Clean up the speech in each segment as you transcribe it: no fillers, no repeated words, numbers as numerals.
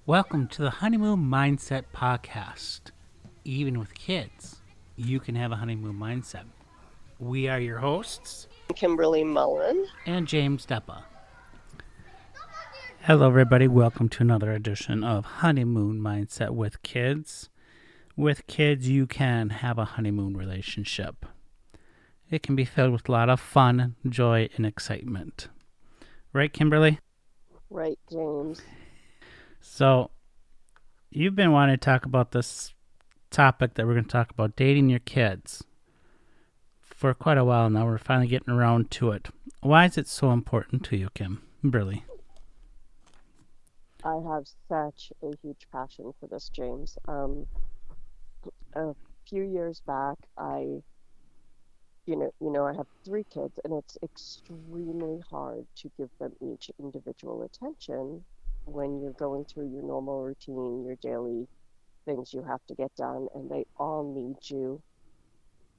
Welcome to the Honeymoon Mindset podcast. Even with kids, you can have a honeymoon mindset. We are your hosts, Kimberly Mullen. and James Deppa. Hello, everybody. Welcome to another edition of Honeymoon Mindset with kids. With kids, you can have a honeymoon relationship. It can be filled with a lot of fun, joy, and excitement. Right, Kimberly? Right, James. So, you've been wanting to talk about this topic that we're going to talk about, dating your kids, for quite a while now. We're finally getting around to it. Why is it so important to you, Kimberly? I have such a huge passion for this, James. A few years back, I have three kids, and it's extremely hard to give them each individual attention when you're going through your normal routine, your daily things you have to get done, and they all need you.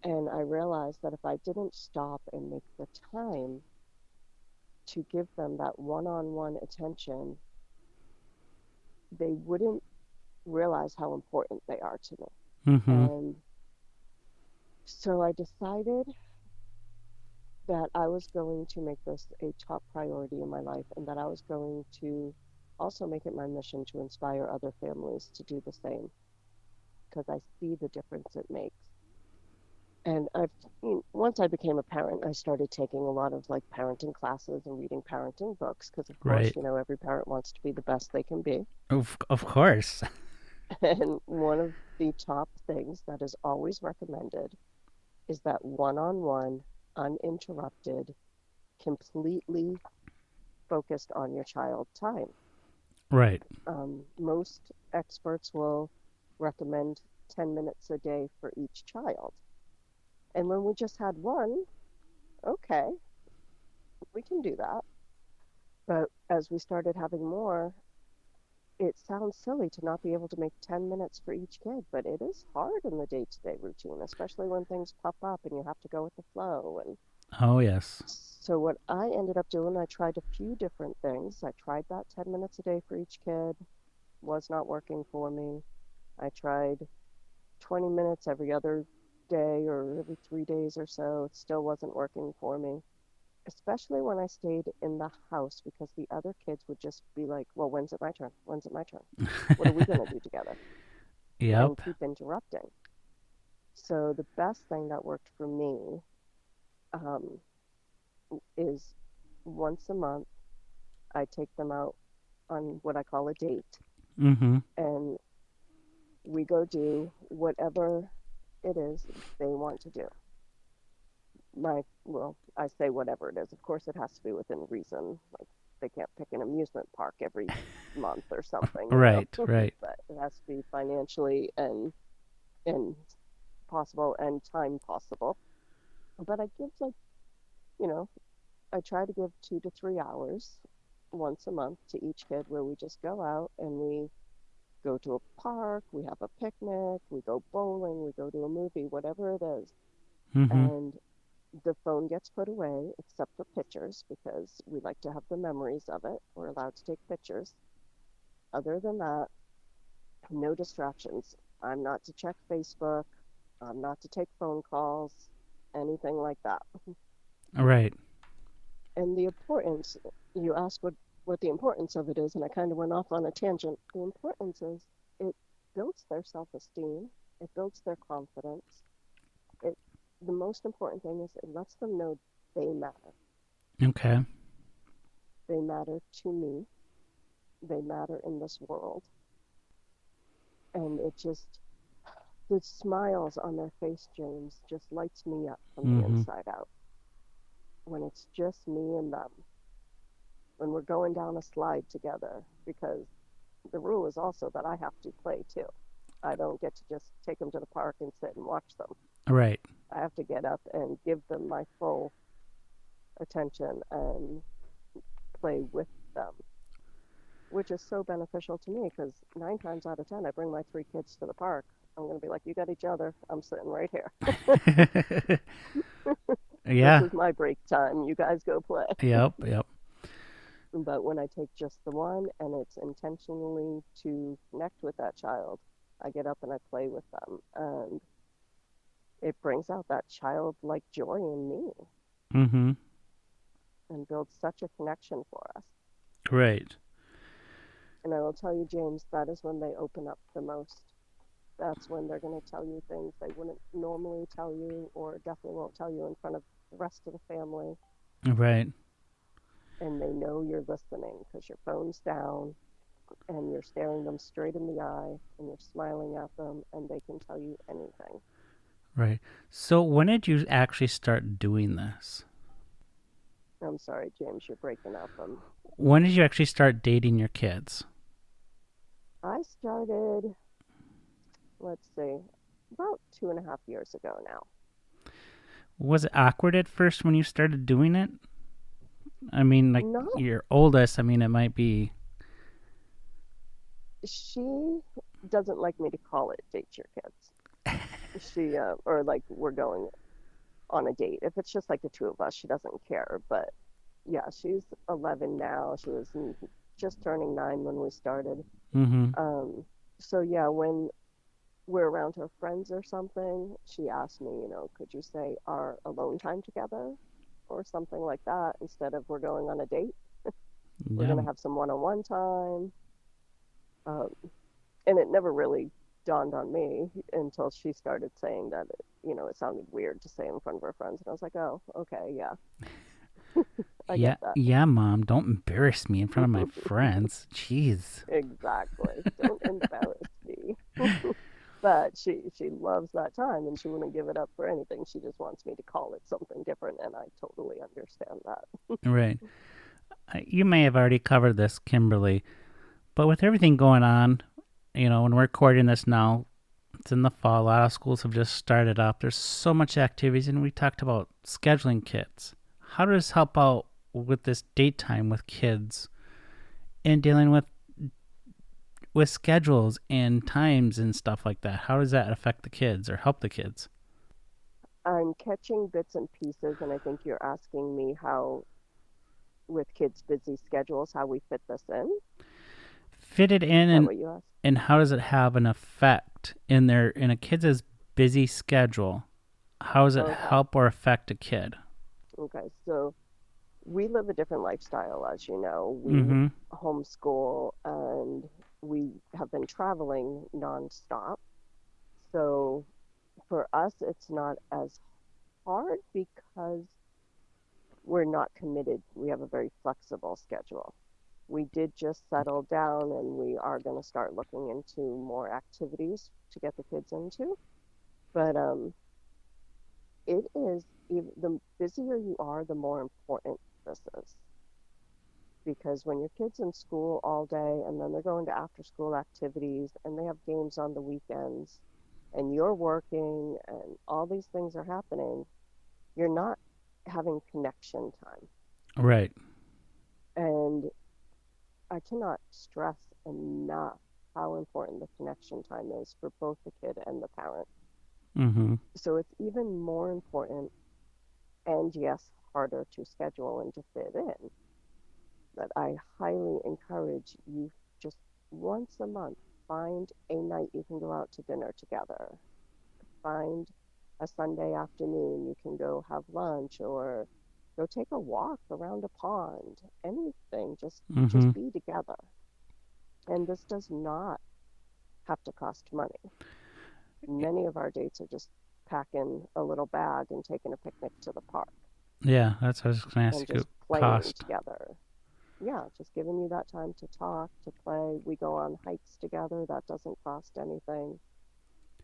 And I realized that if I didn't stop and make the time to give them that one-on-one attention, they wouldn't realize how important they are to me. Mm-hmm. And so I decided that I was going to make this a top priority in my life and that I was going to also make it my mission to inspire other families to do the same because I see the difference it makes. And once I became a parent, I started taking a lot of like parenting classes and reading parenting books because, of course, Right. every parent wants to be the best they can be. Of course. And one of the top things that is always recommended is that one-on-one, uninterrupted, completely focused on your child time. Right. Most experts will recommend 10 minutes a day for each child. And when we just had one, okay, we can do that. But as we started having more, it sounds silly to not be able to make 10 minutes for each kid, but it is hard in the day-to-day routine, especially when things pop up and you have to go with the flow. And Oh, yes. so what I ended up doing, I tried a few different things. I tried that 10 minutes a day for each kid, was not working for me. I tried 20 minutes every other day or every 3 days or so. It still wasn't working for me, especially when I stayed in the house because the other kids would just be like, well, when's it my turn? When's it my turn? What are we going to do together? And Yep. keep interrupting. So the best thing that worked for me um, is once a month, I take them out on what I call a date, Mm-hmm. and we go do whatever it is they want to do. Well, I say whatever it is. Of course, it has to be within reason. Like they can't pick an amusement park every month or something, Right. Right. but it has to be financially and possible and time possible. But I give like, you know, I try to give 2 to 3 hours once a month to each kid where we just go out and we go to a park, we have a picnic, we go bowling, we go to a movie, whatever it is. Mm-hmm. And the phone gets put away except for pictures because we like to have the memories of it. We're allowed to take pictures. Other than that, no distractions. I'm not to check Facebook. I'm not to take phone calls, anything like that. Right. And the importance, you asked what the importance of it is, and I kind of went off on a tangent. The importance is it builds their self-esteem, it builds their confidence. It the most important thing is it lets them know they matter. Okay. They matter to me. They matter in this world. And it just the smiles on their face, James, just lights me up from the Mm-hmm. inside out. When it's just me and them. When we're going down a slide together, because the rule is also that I have to play too. I don't get to just take them to the park and sit and watch them. Right. I have to get up and give them my full attention and play with them, which is so beneficial to me because 9 times out of 10, I bring my three kids to the park. I'm going to be like, you got each other. I'm sitting right here. This Yeah. is my break time. You guys go play. Yep. Yep. But when I take just the one and it's intentionally to connect with that child, I get up and I play with them. And it brings out that childlike joy in me Mm-hmm. and builds such a connection for us. Right. And I will tell you, James, that is when they open up the most. That's when they're going to tell you things they wouldn't normally tell you, or definitely won't tell you in front of the rest of the family. Right. And they know you're listening because your phone's down and you're staring them straight in the eye and you're smiling at them and they can tell you anything. Right. So when did you actually start doing this? I'm sorry, James, you're breaking up. When did you actually start dating your kids? I started, let's see, about 2.5 years ago now. Was it awkward at first when you started doing it? I mean, like Not, your oldest, I mean, it might be. she doesn't like me to call it date your kids. Or like we're going on a date. If it's just like the two of us, she doesn't care. But yeah, she's 11 now. She was just turning 9 when we started. Mm-hmm. Um, so yeah, when we're around her friends or something, she asked me, could you say our alone time together or something like that instead of we're going on a date? We're Yeah. going to have some one-on-one time. Um, and it never really dawned on me until she started saying that it sounded weird to say in front of her friends. And I was like, oh, okay, yeah, I Yeah. get that. Yeah, Mom. Don't embarrass me in front of my friends. Jeez. Exactly. Don't embarrass me. But she loves that time and she wouldn't give it up for anything. She just wants me to call it something different, and I totally understand that. Right. You may have already covered this, Kimberly, but with everything going on, when we're recording this now, it's in the fall. A lot of schools have just started up. There's so much activities, and we talked about scheduling kids. How does this help out with this date time with kids and dealing with schedules and times and stuff like that? How does that affect the kids or help the kids? I'm catching bits and pieces, and I think you're asking me how, with kids' busy schedules, how we fit this in. Fit it in, Is that what you asked? and how does it have an effect in a kid's busy schedule? How does it Okay. help or affect a kid? Okay. So we live a different lifestyle, as you know. We Mm-hmm. homeschool and we have been traveling nonstop. So for us, it's not as hard because we're not committed. We have a very flexible schedule. We did just settle down and we are going to start looking into more activities to get the kids into. But it is, the busier you are, the more important this is. Because when your kid's in school all day and then they're going to after school activities and they have games on the weekends and you're working and all these things are happening, you're not having connection time. Right. And I cannot stress enough how important the connection time is for both the kid and the parent. Mm-hmm. So it's even more important and yes, harder to schedule and to fit in. But I highly encourage you just once a month, find a night you can go out to dinner together. Find a Sunday afternoon you can go have lunch or go take a walk around a pond. Anything, Mm-hmm. just be together. And this does not have to cost money. Many of our dates are just packing a little bag and taking a picnic to the park Yeah, that's what I was going to and ask you. just playing Cost. together. Yeah, just giving you that time to talk, to play. We go on hikes together. That doesn't cost anything.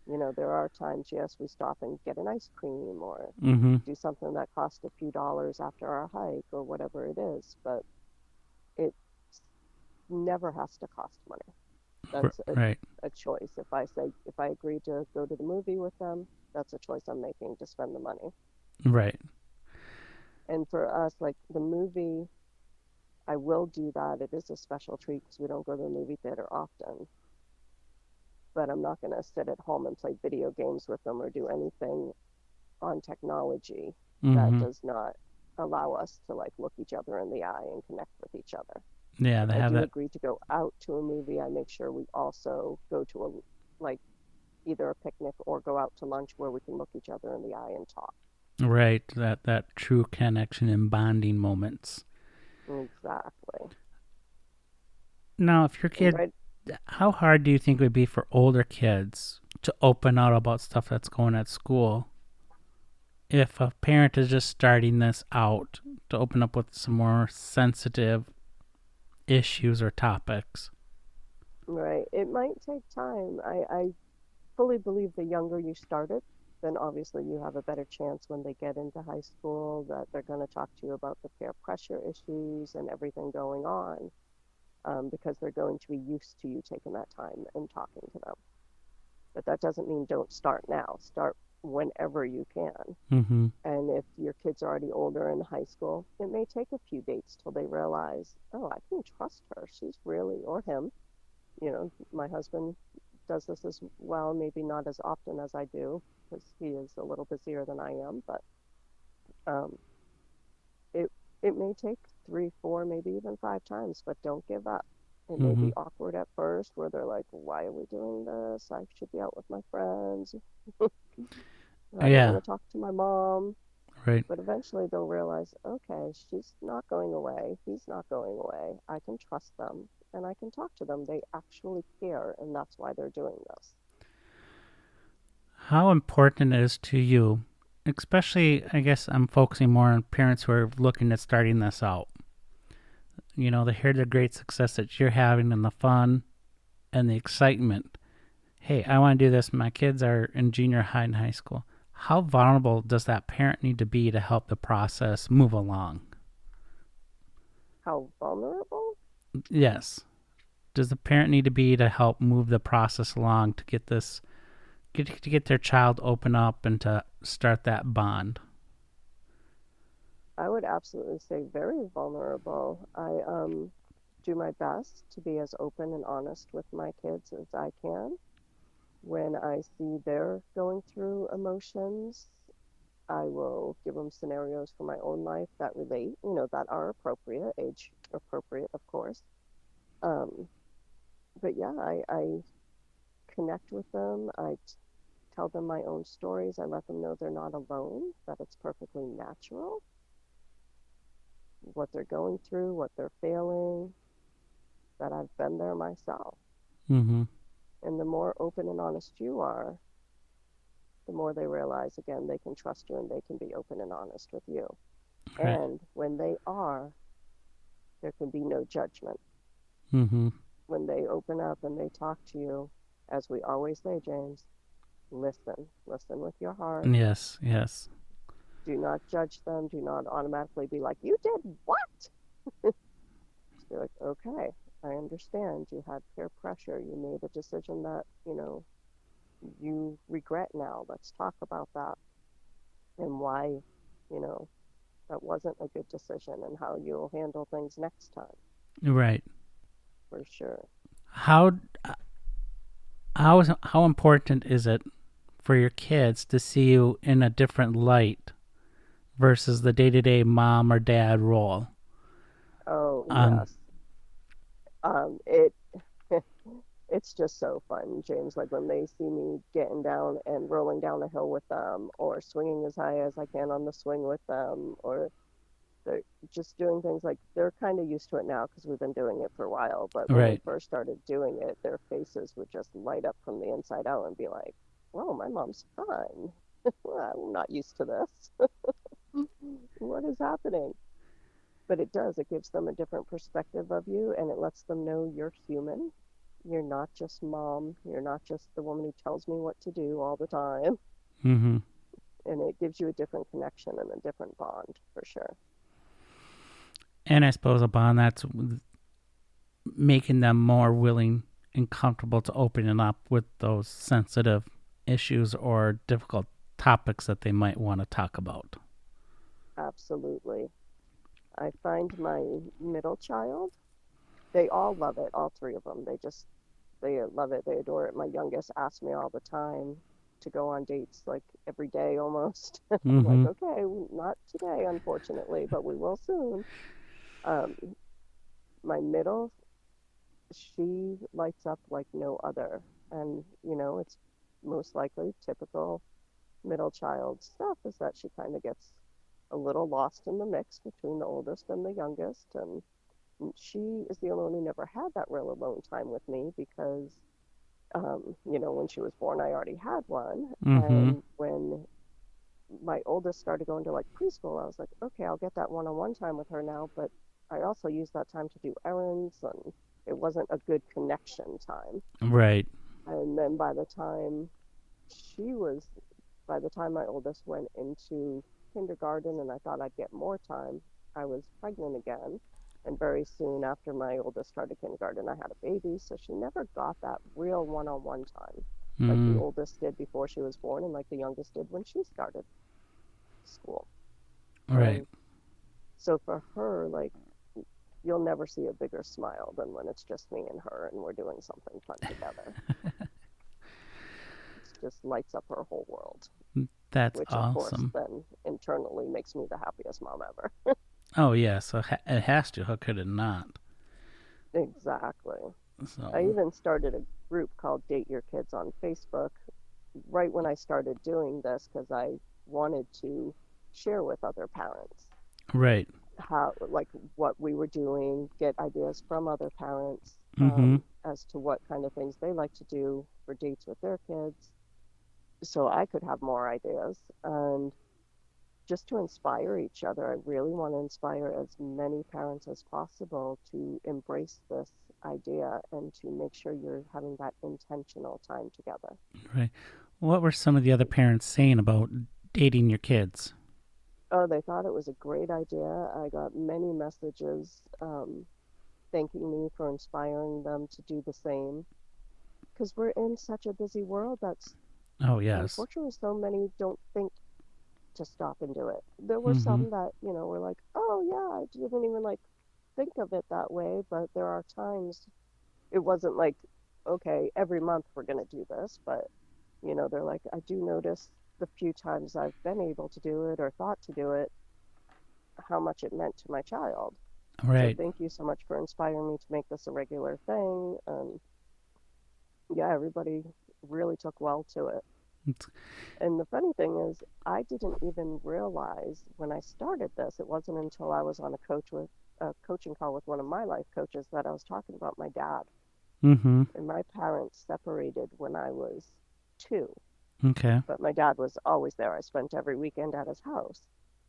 There are times, yes, we stop and get an ice cream or Mm-hmm. do something that costs a few dollars after our hike or whatever it is, but it never has to cost money. That's Right. a choice. If I agree to go to the movie with them, that's a choice I'm making to spend the money. Right. And for us, like the movie, I will do that. It is a special treat because we don't go to the movie theater often. But I'm not going to sit at home and play video games with them or do anything on technology that Mm-hmm. does not allow us to like look each other in the eye and connect with each other. Yeah, If they I have do that. agree to go out to a movie, I make sure we also go to a like either a picnic or go out to lunch where we can look each other in the eye and talk. Right, that true connection and bonding moments. Exactly. Now, if your And kid, right, how hard do you think it would be for older kids to open out about stuff that's going at school if a parent is just starting this out to open up with some more sensitive issues or topics? right. It might take time. I fully believe the younger you start it, then obviously you have a better chance when they get into high school that they're going to talk to you about the peer pressure issues and everything going on, because they're going to be used to you taking that time and talking to them. But that doesn't mean don't start now. Start whenever you can. Mm-hmm. And if your kid's already older in high school, it may take a few dates till they realize, oh, I can trust her. She's really, or him. My husband does this as well, maybe not as often as I do because he is a little busier than I am, but um, it it may take three, four, maybe even five times, but don't give up. It may Mm-hmm. be awkward at first where they're like, why are we doing this? I should be out with my friends. I don't want Yeah, to talk to my mom. right. But eventually they'll realize, okay, she's not going away. He's not going away. I can trust them and I can talk to them. They actually care, and that's why they're doing this. How important it is to you, especially, I guess I'm focusing more on parents who are looking at starting this out. They hear the great success that you're having and the fun and the excitement. Hey, I want to do this. My kids are in junior high and high school. How vulnerable does that parent need to be to help the process move along? How vulnerable? Yes. Does the parent need to be to help move the process along to get to get their child open up and to start that bond? I would absolutely say very vulnerable. I do my best to be as open and honest with my kids as I can. When I see they're going through emotions, I will give them scenarios from my own life that relate, that are appropriate, age appropriate, of course. Um, but yeah, I connect with them. Tell them my own stories. I let them know they're not alone, that it's perfectly natural, what they're going through, what they're feeling, that I've been there myself. Mm-hmm. And the more open and honest you are, the more they realize, again, they can trust you and they can be open and honest with you. Right. And when they are, there can be no judgment. Mm-hmm. When they open up and they talk to you, as we always say, James, listen. Listen with your heart. Yes. Yes. Do not judge them. Do not automatically be like, you did what? Just be like, okay, I understand. You had peer pressure. You made a decision that, you regret now. Let's talk about that and why, that wasn't a good decision and how you'll handle things next time, Right. for sure. How how important is it for your kids to see you in a different light versus the day-to-day mom or dad role? Oh, Um, yes. It it's just so fun, James. Like when they see me getting down and rolling down a hill with them, or swinging as high as I can on the swing with them, or they're just doing things like they're kind of used to it now because we've been doing it for a while. But when they right. first started doing it, their faces would just light up from the inside out and be like, "Whoa, my mom's fun. I'm not used to this. What is happening?" But it does. It gives them a different perspective of you, and it lets them know you're human. You're not just mom. You're not just the woman who tells me what to do all the time. Mm-hmm. And it gives you a different connection and a different bond for sure. And I suppose upon that's making them more willing and comfortable to opening up with those sensitive issues or difficult topics that they might want to talk about. Absolutely. I find my middle child, they all love it, all three of them. They love it. They adore it. My youngest asks me all the time. to go on dates like every day almost. I'm like, Mm-hmm. okay, not today, unfortunately, but we will soon. Um, my middle, she lights up like no other. And, it's most likely typical middle child stuff is that she kind of gets a little lost in the mix between the oldest and the youngest. And she is the only one who never had that real alone time with me because, when she was born, I already had one. Mm-hmm. And when my oldest started going to like preschool, I was like, okay, I'll get that one-on-one time with her now, but I also use that time to do errands, and it wasn't a good connection time. Right. And then she was, by the time my oldest went into kindergarten and I thought I'd get more time, I was pregnant again. And very soon after my oldest started kindergarten, I had a baby. So she never got that real one-on-one time like the Mm. oldest did before she was born and like the youngest did when she started school. Right. And so for her, like, you'll never see a bigger smile than when it's just me and her and we're doing something fun together. It just lights up her whole world, That's which of course awesome. then internally makes me the happiest mom ever. Oh yeah, so it has to. How could it not? Exactly. I So even started a group called Date Your Kids on Facebook right when I started doing this because I wanted to share with other parents right. how, like, what we were doing, get ideas from other parents Mm-hmm. as to what kind of things they like to do for dates with their kids, so I could have more ideas and just to inspire each other. I really want to inspire as many parents as possible to embrace this idea and to make sure you're having that intentional time together. Right. What were some of the other parents saying about dating your kids? Oh, they thought it was a great idea. I got many messages thanking me for inspiring them to do the same because we're in such a busy world that's Oh yes. unfortunately so many don't think to stop and do it. There were Mm-hmm. some that, were like, oh yeah, I didn't even like think of it that way, but there are times it wasn't like, okay, every month we're going to do this, but they're like, I do notice the few times I've been able to do it or thought to do it, how much it meant to my child. So Right. thank you so much for inspiring me to make this a regular thing. Yeah, everybody really took well to it. It's, And the funny thing is, I didn't even realize when I started this, it wasn't until I was on a coaching call with one of my life coaches that I was talking about my dad. mm-hmm. And my parents separated when I was 2, Okay. but my dad was always there. I spent every weekend at his house.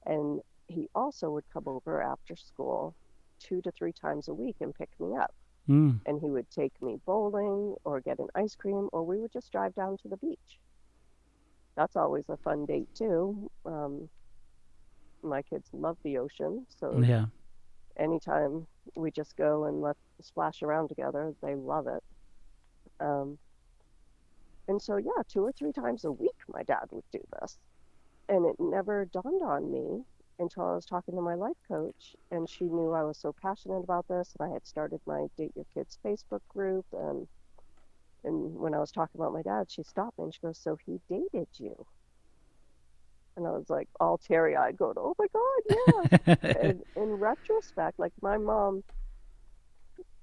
And he also would come over after school 2 to 3 times a week and pick me up. Mm. And he would take me bowling or get an ice cream, or we would just drive down to the beach. That's always a fun date too. My kids love the ocean, so Yeah. anytime we just go and let splash around together, they love it. Um, and so yeah, 2 or 3 times a week, my dad would do this, and it never dawned on me until I was talking to my life coach, and she knew I was so passionate about this, and I had started my Date Your Kids Facebook group, and when I was talking about my dad, she stopped me and she goes, "So he dated you?" And I was like all teary eyed, going, "Oh my God, yeah." And in retrospect, like my mom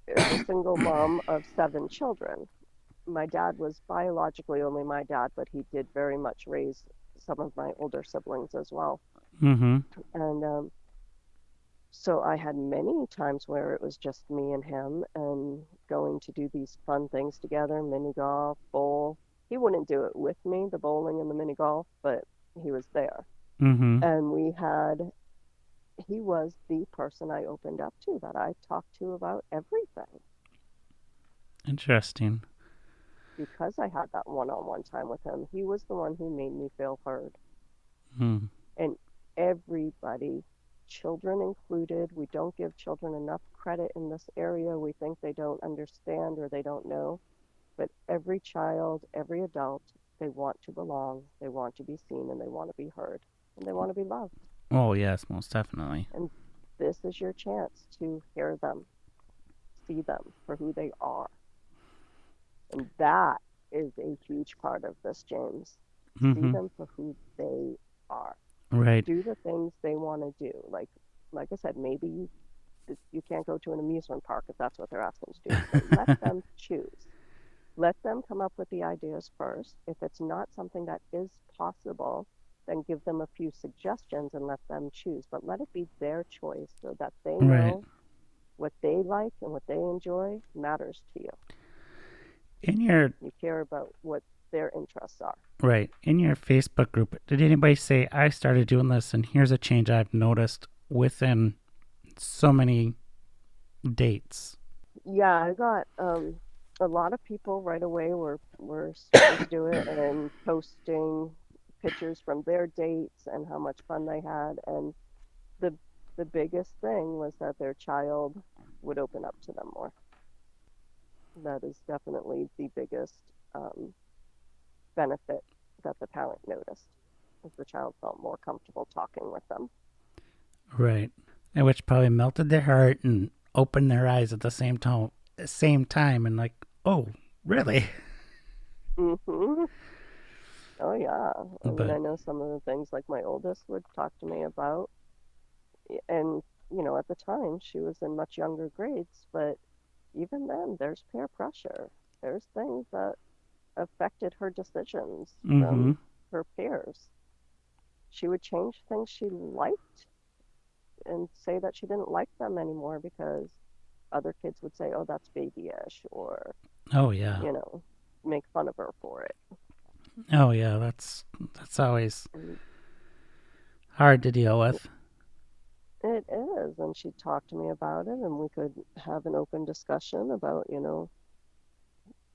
is a single mom of 7 children. My dad was biologically only my dad, but he did very much raise some of my older siblings as well. mm-hmm. And so I had many times where it was just me and him and going to do these fun things together, mini golf, bowl. He wouldn't do it with me, the bowling and the mini golf, but he was there. Mm-hmm. And he was the person I opened up to, that I talked to about everything Interesting. because I had that one-on-one time with him. He was the one who made me feel heard. Mm. And everybody, children included, we don't give children enough credit in this area. We think they don't understand or they don't know. But every child, every adult, they want to belong, they want to be seen, and they want to be heard, and they want to be loved. Oh yes, most definitely. And this is your chance to hear them, see them for who they are. And that is a huge part of this, James. See Mm-hmm. them for who they are. Right. Do the things they want to do. Like I said, maybe you can't go to an amusement park if that's what they're asking to do, but let them choose. Let them come up with the ideas first. If it's not something that is possible, then give them a few suggestions and let them choose. But let it be their choice so that they Right. know what they like and what they enjoy matters to you. In your You care about what their interests are. right. In your Facebook group, did anybody say I started doing this and here's a change I've noticed within so many dates? Yeah, I got a lot of people right away were starting to do it and posting pictures from their dates and how much fun they had. And the the biggest thing was that their child would open up to them more. That is definitely the biggest um, benefit that the parent noticed, is the child felt more comfortable talking with them. Right. And which probably melted their heart and opened their eyes at the same time and like, oh, really? Hmm. Oh yeah. I mean, But I know some of the things like my oldest would talk to me about, and at the time she was in much younger grades, but even then, there's peer pressure. There's things that affected her decisions mm-hmm. from her peers. She would change things she liked and say that she didn't like them anymore because other kids would say, "Oh, that's babyish," or, Oh yeah. you know, make fun of her for it. Oh yeah, that's always And hard to deal with. it is. And she'd talk to me about it, and we could have an open discussion about,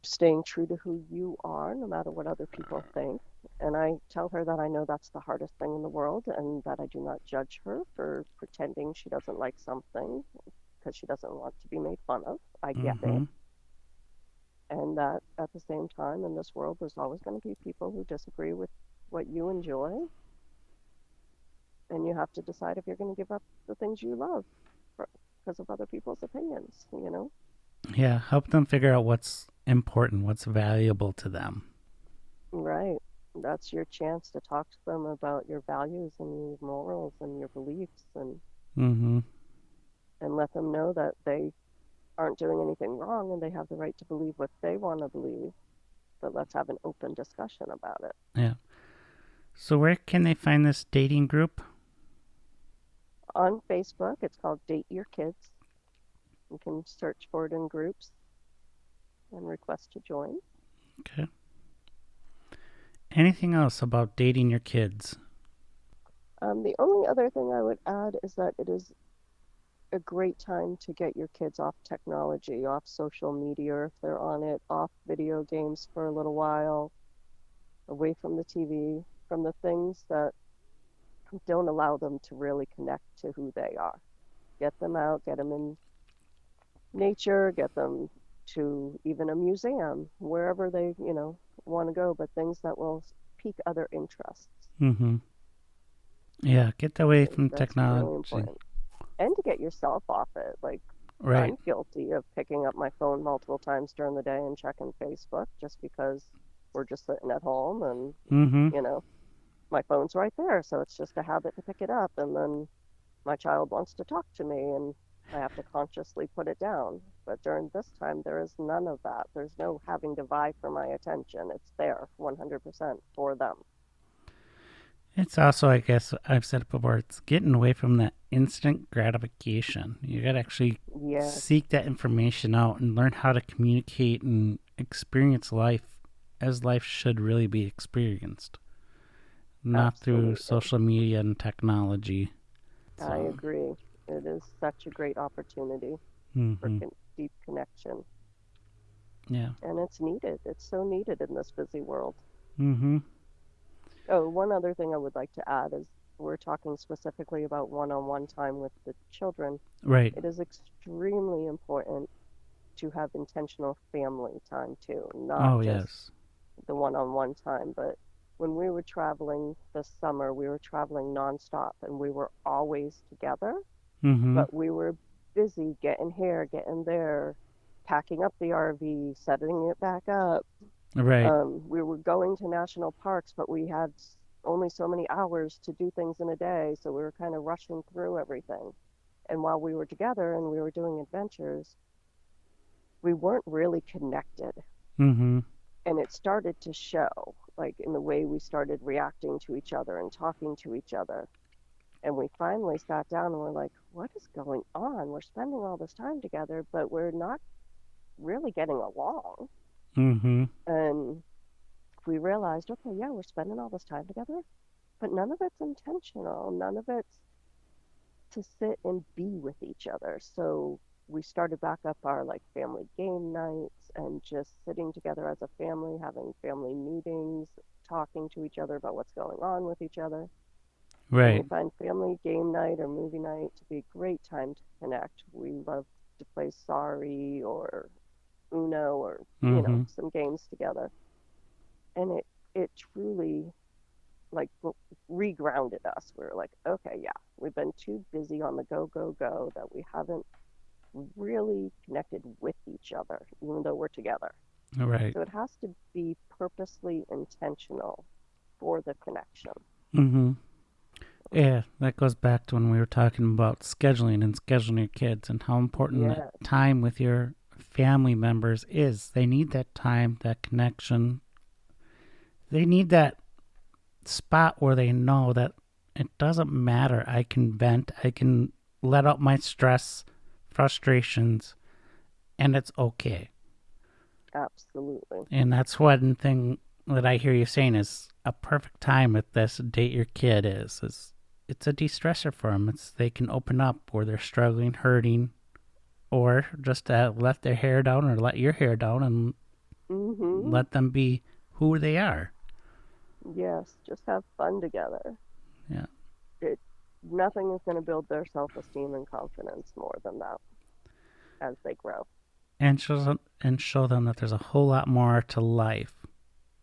staying true to who you are, no matter what other people think. And I tell her that I know that's the hardest thing in the world and that I do not judge her for pretending she doesn't like something because she doesn't want to be made fun of. I get it. Mm-hmm. And that at the same time, in this world, there's always going to be people who disagree with what you enjoy. And you have to decide if you're going to give up the things you love because of other people's opinions. Yeah, help them figure out what's important, what's valuable to them. Right. That's your chance to talk to them about your values and your morals and your beliefs Mm-hmm. and let them know that they aren't doing anything wrong and they have the right to believe what they want to believe. But let's have an open discussion about it. Yeah. So where can they find this dating group? On Facebook, it's called Date Your Kids. You can search for it in groups and request to join. Okay. Anything else about dating your kids? The only other thing I would add is that it is a great time to get your kids off technology, off social media if they're on it, off video games for a little while, away from the TV, from the things that don't allow them to really connect to who they are. Get them out, get them in nature, get them to even a museum, wherever they want to go, but things that will pique other interests. Mm-hmm. Yeah, get away And from that's really technology. important. And to get yourself off it. Like, Right. I'm guilty of picking up my phone multiple times during the day and checking Facebook just because we're just sitting at home and, Mm-hmm. you know, my phone's right there. So it's just a habit to pick it up. And then my child wants to talk to me and I have to consciously put it down. But during this time, there is none of that. There's no having to vie for my attention. It's there 100% for them. It's also, I guess, I've said it before, it's getting away from that instant gratification. You got to actually Yes, seek that information out and learn how to communicate and experience life as life should really be experienced, not through absolutely. social media and technology. I So, agree. It is such a great opportunity for mm-hmm. deep connection. Yeah. And it's needed. It's so needed in this busy world. Mm-hmm. Oh, one other thing I would like to add is we're talking specifically about one-on-one time with the children. Right. It is extremely important to have intentional family time too, not Oh, just yes. the one-on-one time, but when we were traveling this summer, we were traveling nonstop and we were always together, Mm-hmm. but we were busy getting here, getting there, packing up the RV, setting it back up, Right. We were going to national parks, but we had only so many hours to do things in a day, so we were kind of rushing through everything. And while we were together and we were doing adventures, we weren't really connected. Mm-hmm. And it started to show, like in the way we started reacting to each other and talking to each other. And we finally sat down and we're like, what is going on? We're spending all this time together, but we're not really getting along. Mm-hmm. And we realized, okay, yeah, we're spending all this time together, but none of it's intentional. None of it's to sit and be with each other. So we started back up our like family game nights and just sitting together as a family, having family meetings, talking to each other about what's going on with each other. And we Right. find family game night or movie night to be a great time to connect. We love to play Sorry or Uno or, Mm-hmm. some games together. And it truly like regrounded us. We were like, okay, yeah, we've been too busy on the go, go, go that we haven't really connected with each other, even though we're together. Right. So it has to be purposely intentional for the connection. Mm-hmm. Yeah, that goes back to when we were talking about scheduling and scheduling your kids and how important that Yeah, time with your family members is. They need that time, that connection. They need that spot where they know that it doesn't matter. I can vent, I can let out my stress, frustrations, and it's okay. absolutely. And that's one thing that I hear you saying is a perfect time with this date your kid is it's a de-stressor for them. It's they can open up where they're struggling, hurting, or just let their hair down or let your hair down and Mm-hmm. let them be who they are. Yes, just have fun together. Yeah. It Nothing is going to build their self-esteem and confidence more than that as they grow. And show them that there's a whole lot more to life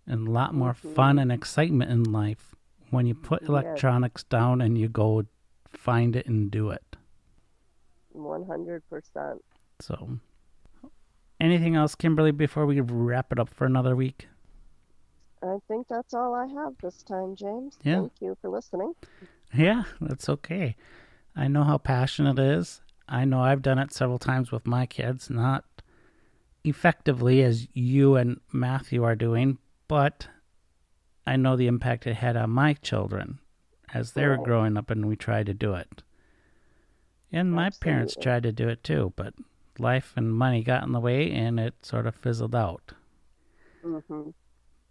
and a lot more fun Mm-hmm. and excitement in life when you put Yes, electronics down and you go find it and do it. 100%. So, anything else, Kimberly, before we wrap it up for another week? I think that's all I have this time, James. Yeah. Thank you for listening. Yeah, that's okay. I know how passionate it is. I know I've done it several times with my kids, not effectively as you and Matthew are doing, but I know the impact it had on my children as they were Right, growing up and we tried to do it. And my parents absolutely. tried to do it too, but life and money got in the way and it sort of fizzled out. Mm-hmm.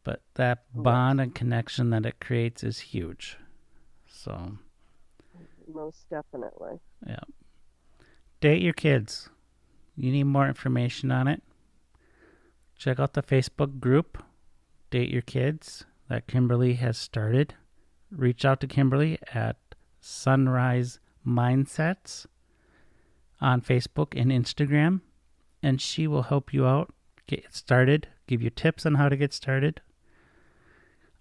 But that Yes, bond and connection that it creates is huge. So, most definitely. yeah. Date your kids. You need more information on it? Check out the Facebook group, Date Your Kids, that Kimberly has started. Reach out to Kimberly at Sunrise Mindsets on Facebook and Instagram, and she will help you out, get started, give you tips on how to get started.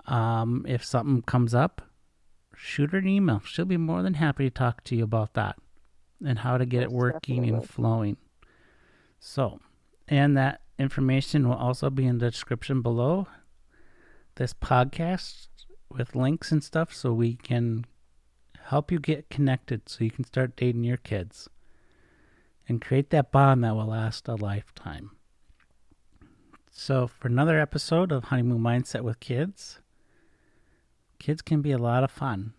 If something comes up, shoot her an email. She'll be more than happy to talk to you about that and how to get it Most working and definitely. flowing. So, and that information will also be in the description below this podcast with links and stuff so we can help you get connected so you can start dating your kids and create that bond that will last a lifetime. So, for another episode of Honeymoon Mindset with Kids, kids can be a lot of fun.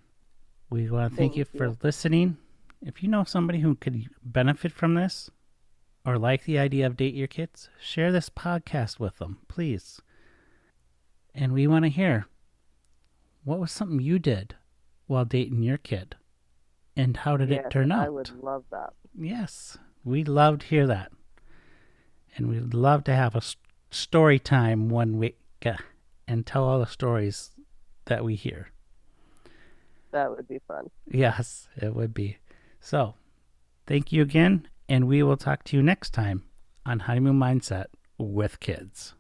We want to thank Thank you you. for listening. If you know somebody who could benefit from this or like the idea of date your kids, share this podcast with them, please. And we want to hear what was something you did while dating your kid and how did it Yes, turn I would out? love that. Yes, we'd love to hear that. And we'd love to have a story time one week and tell all the stories that we hear. That would be fun. Yes, it would be. So, thank you again, and we will talk to you next time on Honeymoon Mindset with Kids.